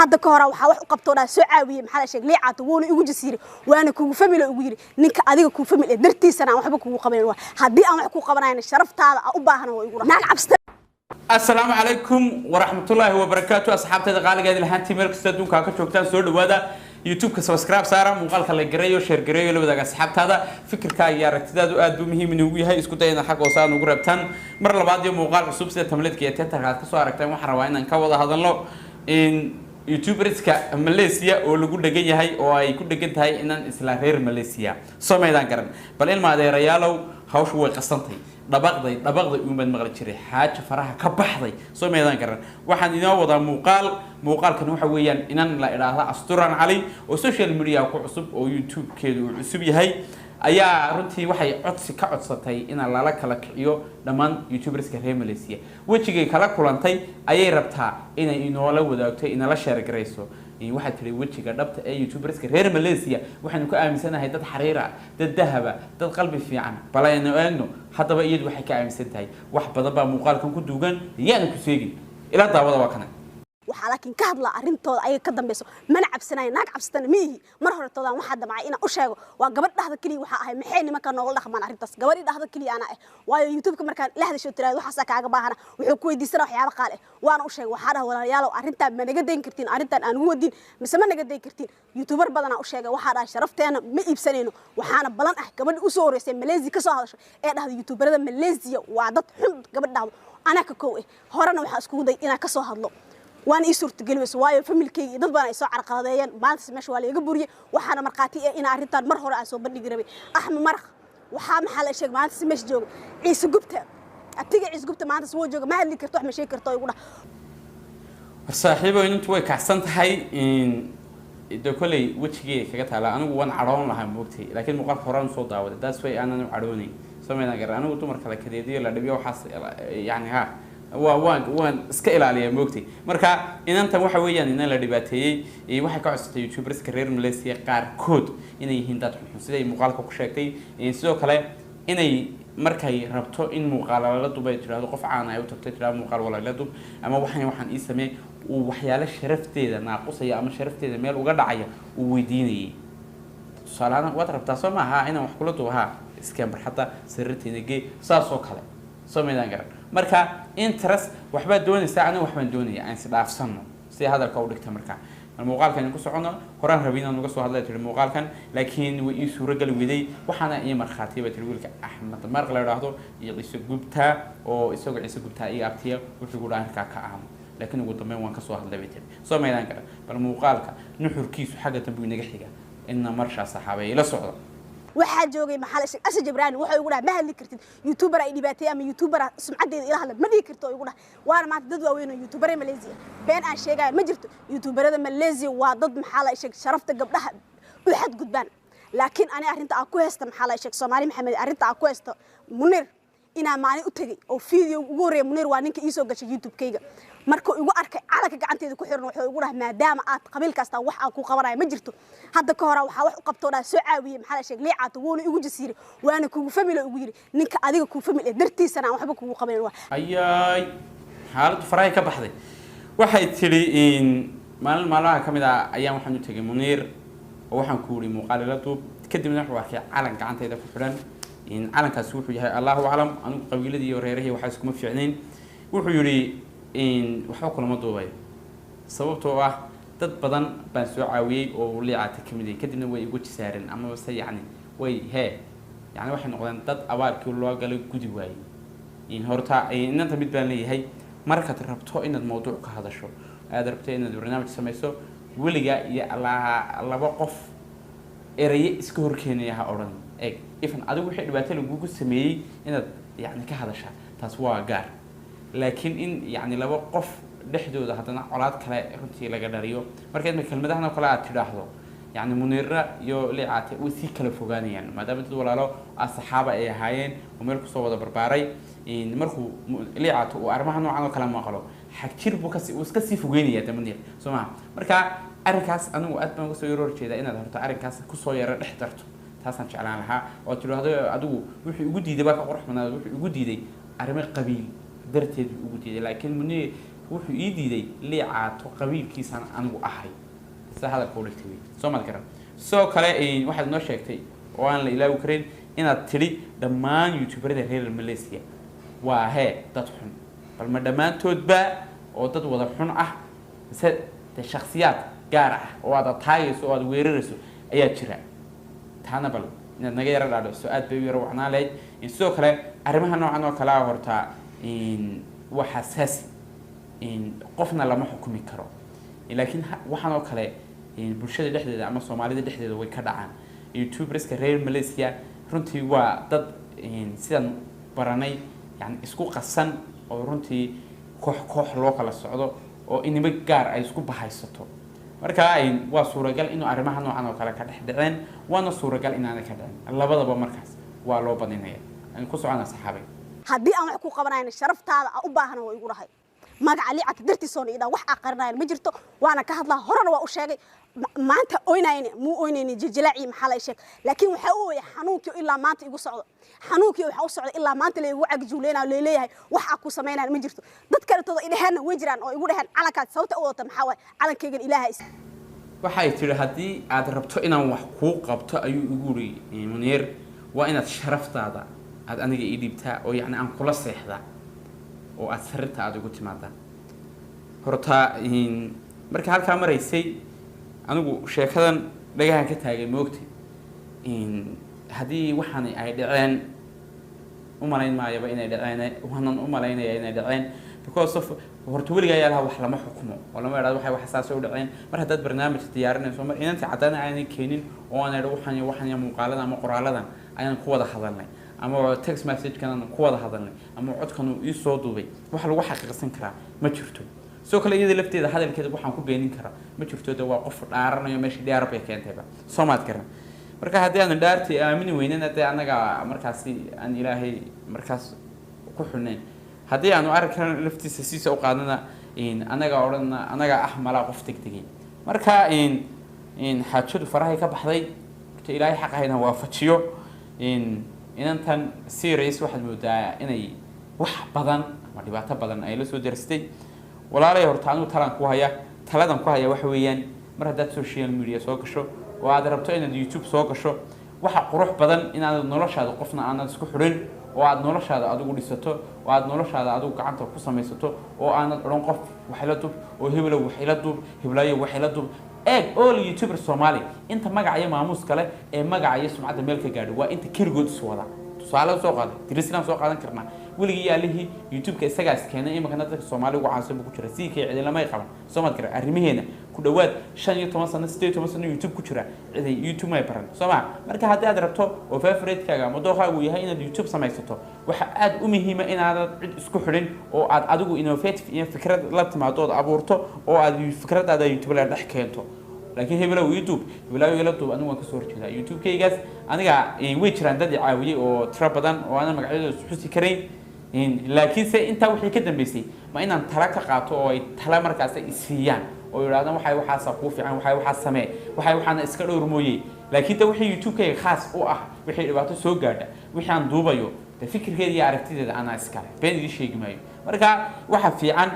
hadda ka hor waxa wax u qabtoona soo caawiyay maxaa la sheegay liicaad wuuna igu jasiiray waana kugu family ugu yiri ninka adiga ku family dartiisana aan waxba kugu qabanay waa hadii aan wax ku qabanayna sharaftaada u baahan waa igu naag cabsta السلام عليكم ورحمة الله وبركاته أصحابتي دقالق هذه الحين تيمير كستدون كاكا شوكتان سود وهذا يوتيوب كسبسكرايب سارة مقال كلا جريو شير جريو لو بدك أصحابتي هذا فكر كاي يا ركتداد وأدو مهم من هوي هاي إسكتين حق وصار نقربتان مرة بعد يوم مقال رسوب سيد تملت كي تتهرب كسوار ركتان وحروين إن كوضع هذا الله إن يوتيوبرز كماليزيا ولو كل دقيقة هاي أو أي كل دقيقة هاي إن إسلام غير ماليزيا سوما يدان كرن بل إن ما ده ريالو هاوش هو قصنتي دبقضي يوم بين مغرب شري حاجة فرحة كبحضي سو ميدان كرن واحد ينوض مقال كانوا حويا إن لا إله أسطورا علي وسوشيال ميديا وعصب أو يوتيوب كده وعصبي هاي أيا رنتي وحي عطس كعطستي إن الله لك يو لمن يوتيوبرز كهري ماليزيا وجهي كلا كلانتي أي ربطها إن ولا وداكتي إن لا شارك رئيسه واحد في وجهك ربط أي يوتيوبرز كهري ماليزيا وحنا كأمي سنة هي دت حريرة دت ذهب دت قلبي في عنا بلا إنه حتى بقى يد وحكي كأمي سنة هاي واحد بدأ مقال كم كنت دوجن يعني كسيجي إلى الضوء وكنا وحالكن كهضلا arintooda ay ka dambayso mana cabsanay naag cabstan mihi mar hore toodan waxa damcay ina u sheego waa gabadh dhaxda kaliya waxa ahay maxay nimanka nool dhaqmaan arintaas gabadhi dhaxda kaliya ana ah waayo youtube ka markaan la hadasho tiraado waxa kaaga baahana wuxuu ku weydiisana waxyaabo qaal ah waana u sheegay waxa dhahay walaalayaal arinta ma naga deyn kartiin arintan aan ugu wadin mise ma naga deyn kartiin youtuber badana u sheegay waxa dhahay sharafteena ma iibsanayno waxaana balan ah gabadh u soo horeysay Malaysia ka soo hadasho ee dhahda youtuberada Malaysia waa dad xun gabadh dhaxdo ana ka koow horena waxa isku day ina ka soo hadlo وأنا يسرت جلبس وايو فمل كي ضد يسوع على قضايا ما تسمعش ولا يجبري وحنا مرقاتي إن عرفتان مرة هراء سو بدي قربي أحمد مرخ وحام حال شيء ما تسمعش جو عيسى جبتها أبتيجي عيسى جبتها ما تسوي جو ما اللي كرتوح مشي كرتوح يقوله الصاحبة إنتوا كحسنت هاي إن ده كله وجهي كجت على أنا وأنا عرون لها موقتي لكن مقال فران صوت داود ده سوي أنا عروني سمعنا جرا أنا وتمر كلا كديدي ولا دبي وحص يعني ها وان اسكيل عليه موقتي marka inanta waxa weeyaan in la dhibaateeyay waxa ka cusubtay youtubers career Malaysia qaar kood inay yihiin dad xun sida ay muuqaalka ku sheegtay sidoo kale inay markay rabto in muuqaal la dubay tiraado qof caan ah ay u tagtay tiraado muuqaal wala la dub ama waxaan ii sameey uu waxyaalo sharafteeda naaqusaya ama sharafteeda meel uga dhacaya uu weydiinayay salaana waad rabtaa soo maaha inaan wax kula duuha iska barxada sirrteena gee saasoo kale soo meedan garan marka interest waxba doonaysa ana waxban doonaya aan si dhaafsano si hadalka u dhigta marka muuqaalkan ku socono horaan rabina naga soo hadlay tir muuqaalkan laakiin way ii suura gal weeday waxaana ii marxaatiba tir wiilka Axmed Marq la yiraahdo iyo Ciise Gubta oo isagoo Ciise Gubta iyo abtiya wuxuu ku dhaanka ka ahaan laakiin ugu dambeyn waan ka soo hadlay tir soo meedan garan bal muuqaalka nuxurkiisu xaga dambe inaga xiga inna marsha saxaabay ila socdo waxaa joogay maxal sheeg asad jibraan waxa ugu dhahay ma hadli kartid youtuber ay dhibaatay ama youtuber sumcadeeda ila hadla ma dhigi karto ugu dhahay waana maanta dad waaweyn oo youtuber Malaysia been aan sheegay ma jirto youtuberada Malaysia waa dad maxal sheeg sharafta gabdhaha u xad gudbaan laakiin ani arinta aan ku heesta maxal sheeg Soomaali Maxamed arinta aan ku heesta Munir ina maani u tagay oo video ugu horeeyay Munir waa ninka ii soo gashay YouTube-kayga markuu igu arkay calanka gacanteeda ku xiran wuxuu igu dhahay maadaama aad qabiil kasta wax aan ku qabanayo ma jirto hadda ka hor waxa wax u qabtoona soo caawiyay maxaa la sheegay liicaad wuuna igu jasiiray waana kugu family ugu yiri ninka adiga ku family dartiisana aan waxba kugu qabanay waa ayay xaalad faray ka baxday waxay tiri in maalmaha kamida ayaan waxaan u tagay Munir oo waxaan ku wuri muuqaalada dub kadibna wuxuu arkay calanka gacanteeda ku xiran in calankaas wuxuu yahay Allahu a'lam anigu qabiiladii iyo reerahay waxa isku ma fiicneen wuxuu yiri in waxa kala ma duubay sababtoo ah dad badan baan soo caawiyay oo liicaad kamid ah kadibna way igu jisaareen ama wase yani way yani waxay noqdeen dad abaarkii loo galay gudi waayay in horta inanta mid baan leeyahay marka rabto inaad mowduuc ka hadasho aad rabto inaad barnaamij samayso weliga iyo laba qof ereye iska horkeenaya oran ifan adigu wixii dhibaato lagu sameeyay inaad yani ka hadashaa taas waa gaar laakiin in yani laba qof dhexdooda hadana colaad kale runtii laga dhariyo marka in kelmadahana kala aad tiraahdo يعني منيرة يو لعاتي وثيق الفوقانيا ما دام تدور على الصحابة أي هاين ومركو صوّد برباري إن مركو لعاتو وأرمها نوع عن كلام ما قالوا حكتير بوكس وسكسي فوقانيا تمنير سمع مركا أركاس أنا وأتمنى وسيرور كذا إن هذا أركاس كسوير احترته تحسن شعلان لها وتلو هذا أدو وجودي ده بقى أروح من وجودي ده أرمي قبيل درتي وجودي لكن مني wuxuu ii diiday liicaato qabiilkiisan anigu ahay sida hadalka uu dhigtay soo ma garan soo kale waxaad noo sheegtay oo aan la ilaawi karin inaad tiri dhammaan youtuberada reer Malaysia waa dad xun bal ma dhammaantoodba oo dad wada xun ah mise shakhsiyaad gaar ah oo aad taayayso oo aad weerarayso ayaa jira taana bal inaad naga yara dhaadhiso aad bay u yara wacnaa lahayd sidoo kale arrimaha noocan oo kale ah horta waa xasaasi qofna lama xukumi karo laakiin waxaan oo kale bulshada dhexdeeda ama Soomaalida dhexdeeda way ka dhacaan youtuberska reer Malaysia runtii waa dad sidan baranay yani isku qasan oo runtii koox loo kala socdo oo inima gaar ay isku bahaysato marka waa suuragal inuu arrimaha noocan oo kale ka dhexdhaceen waana suuragal inaanay ka dhicin labadaba markaas waa loo badinaya aan ku soconaa saxaabay haddii aan wax ku qabanayna sharaftaada u baahan oo igu dhahay magaca liicata dartiisoona idhaa wax aqarinayn ma jirto waana ka hadlaa horena waa u sheegay maanta oynayna muu oynayna jilaaci maxaa la sheeg laakiin waxa uu yahay xanuunkii ilaa maanta igu socdo xanuunkii waxa uu socdo ilaa maanta la igu cagjuuleena leeyahay waxa ku sameynaan ma jirto dad kale toda idhaahna way jiraan oo igu dhahan calankaad sababta u wadata maxaa waay calankeygan ilaahay waxay tiri haddii aad rabto inaan wax kuu qabto ayuu igu yiri Munir waa inaad sharaftaada aad aniga ii dhibtaa oo yacni aan kula seexdaa oo aad sarirta aad ugu timaadaan horta marka halkaa maraysay anigu sheekadan dhagahan ka taagay moogtay haddii waxaan ay dhaceen u malayn maayaba inay dhaceen waxaan u malaynaya inay dhaceen because of horta weligaa yaa wax lama xukumo oo lama yiraahdo waxay wax saas u dhaceen mar haddaad barnaamij diyaarinayso mar inantii cadaan aanay keenin oo aan idho waxaan muuqaaladan ama qoraaladan ayaan ku wada hadalnay ama text message kan ku wada hadalnay ama codkan uu ii soo duubay wax lagu xaqiiqsan karaa ma jirto soo kale iyada lafteeda hadalkeeda waxaan ku beenin karaa ma jirto waa qof dhaaranayo meeshii dhiyaar bay keentayba Soomaad garan marka haddii aan dhaartay aamini weynana taa anaga markaasi aan ilaahay markaas ku xuneen haddii aanu arkaan laftiisa siisa u qaadana anaga orana anaga mala qof degdegay marka xaajadu farahay ka baxday ilaahay xaqayna waafajiyo inantan series waxaad moodaa inay wax badan ama dhibaato badan ay la soo darstay walaalay horta anu taladan ku haya waxa weeyaan mar haddaad social media soo gasho oo aad rabto inaad YouTube soo gasho waxa qurux badan inaad noloshaada qofna aanad isku xirin oo aad noloshaada adigu dhisato oo aad noloshaada adigu gacanta ku samaysato oo aanad oran qof wax la dub oo hebelo wax la dub heblayo wax la dub all YouTuber Somali inta magaca maamuus kale ee magaca sumcada meel ka gaadho waa inta kaligood soo wada tusaale soo qaaday dirisna soo qaadan karnaa wiliga yaalihi YouTube-ka isaga iskeenay imika dadka Soomaali ugu caansan ku jira si kay cidina ma qaban Soomaad gaar arrimaheena ku dhawaad 15 sano 18 sano YouTube ku jira ciday YouTube ma baran Soomaa marka haddii aad rabto oo favorite-kaaga ama dooqaagu yahay inaad YouTube samaysato waxa aad u muhiim ah inaad cid isku xirin oo aad adigu innovative iyo fikrad la timaado abuurto oo aad fikradaada YouTube la dhex keento laakiin hebelaw YouTube anigu waan ka soo horjeedaa YouTube-kaygaas aniga way jiraan dad caawiyay oo tiro badan oo aan magacyadooda xusi karayn laakiin se inta wixii ka dambeysay ma inaan tala ka qaato oo ay tala markaas isfiiyaan oo yiraahdaan waxaas ku fiican waxaas samee waxaana iska dhowr mooyay laakiin ta wixii YouTube-kayga khaas u ah wixii dhibaato soo gaadha wixii aan duubayo fikirkeeda iyo aragtideeda ana iska leh been ii sheegi maayo marka waxa fiican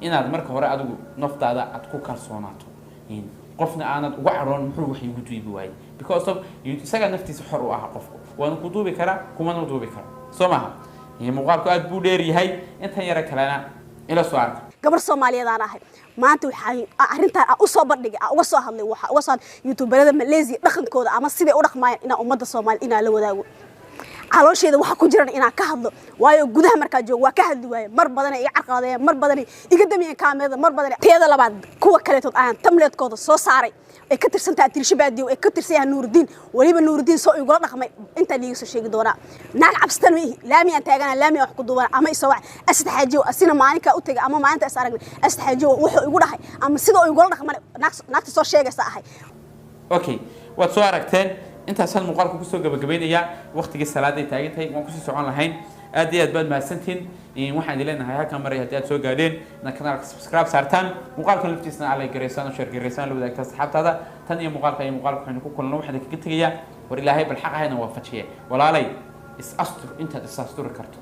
inaad marka hore adigu naftaada aad ku kalsoonaato qofna aanad uga caroon muxuu wax igu duubi waayay because of isaga naftiisa xor u ah qofku waan ku duubi karaa kuma duubi karo Soomaha muuqaalku aad buu dheer yahay inta yara kalena ila soo arka gabar Soomaaliyeed aan ahay maanta waxay arintan u soo bandhigay uga soo hadlay waxa uga soo YouTuberada Malaysia dhaqankooda ama sidii u dhaqmayaan ina ummadda Soomaaliyeed ina la wadaago caloosheeda waxa ku jiran inaan ka hadlo waayo gudaha marka joog waa ka hadli waaye mar badan ay carqaadeen mar badan iga damiyeen kaamirada mar badan teeda labaad kuwa kale tood aan tamleedkooda soo saaray ay ka tirsantaa tirshabaadiyo ay ka tirsan Nuuruddin waliba Nuuruddin soo igula dhaqmay inta liiga soo sheegi doona naag cabstan weey laami aan taagana laami wax ku duuban ama isoo astaxaajiyo asina maalinka u tagay ama maalinta is aragnay astaxaajiyo wuxuu igu dhahay ama sidoo igula dhaqmay naagta soo sheegaysa ahay okay waad soo aragteen intaas hal muuqaalku ku soo gabagabeynaya waqtiga salaada ay taagantahay waan ku sii socon lahayn aad iyo aad baad mahadsantiin waxaan ileenahay halkan maray haddii aad soo gaadheen kanaalka subscribe saartaan muuqaalkan laftiisana ala gareysaan oo share gareysaan la wadaagtaa saxaabtaada tan iyo muuqaalka waxaan ku kulano waxaan kaga tagayaa war ilaahay bal xaq ahayna waafajiye walaalay is astur intaad is asturi karto